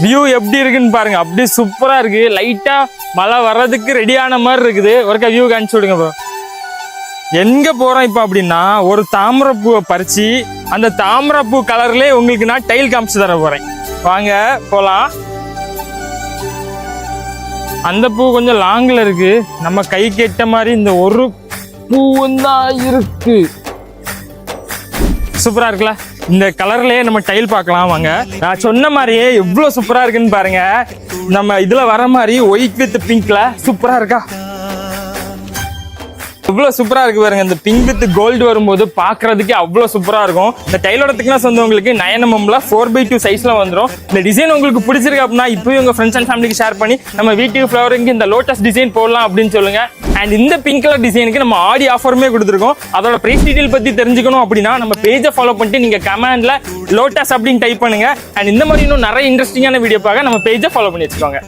View எப்படி இருக்குன்னு பாருங்க. அப்படியே சூப்பரா இருக்கு. லைட்டா மழை வர்றதுக்கு ரெடியான மாதிரி இருக்குது. ஒருக்கா வியூ காமிச்சு விடுங்க ப்ரோ. எங்க போறோம் இப்ப அப்படின்னா, ஒரு தாமரைப்பூவை பறிச்சு அந்த தாமரைப்பூ கலர்லயே உங்களுக்கு நான் டைல் காமிச்சு தர போறேன். வாங்க போலாம். அந்த பூ கொஞ்சம் லாங்ல இருக்கு. நம்ம கை கெட்ட மாதிரி இந்த ஒரு பூவும் தான் இருக்கு. சூப்பரா இருக்குல்ல? இந்த கலர்லயே நம்ம டைல் பார்க்கலாம் வாங்க. நான் சொன்ன மாதிரியே எவ்வளவு சூப்பரா இருக்குன்னு பாருங்க. நம்ம இதுல வர மாதிரி ஒயிட் வித் பிங்க்ல சூப்பரா இருக்கா? இவ்வளவு சூப்பரா இருக்கு பாருங்க. இந்த பிங்க் வித் கோல்டு வரும்போது பாக்குறதுக்கு அவ்வளவு சூப்பரா இருக்கும். இந்த டைலோட திக்னஸ் வந்து உங்களுக்கு 9mm 4x2 சைஸ்ல வந்துடும். இந்த டிசைன் உங்களுக்கு பிடிச்சிருக்கு அப்படின்னா இப்பவே உங்க ஃப்ரெண்ட்ஸ் அண்ட் ஃபேமிலிக்கு ஷேர் பண்ணி நம்ம வீட்டுக்கு ஃப்ளவரிங்க்கு இந்த லோட்டஸ் டிசைன் போடலாம் அப்படின்னு சொல்லுங்க. அண்ட் இந்த பிங்க் கலர் டிசைனுக்கு நம்ம ஆடி ஆஃபருமே கொடுத்துருக்கோம். அதோட பிரைஸ் டீடைல் பத்தி தெரிஞ்சுக்கணும் அப்படின்னா நம்ம பேஜை ஃபாலோ பண்ணிட்டு நீங்க கமெண்ட்ல லோட்டஸ் அப்படின்னு டைப் பண்ணுங்க. அண்ட் இந்த மாதிரி இன்னும் நிறைய இன்ட்ரெஸ்டிங்கான வீடியோ பார்க்க நம்ம பேஜை ஃபாலோ பண்ணி வச்சுக்கோங்க.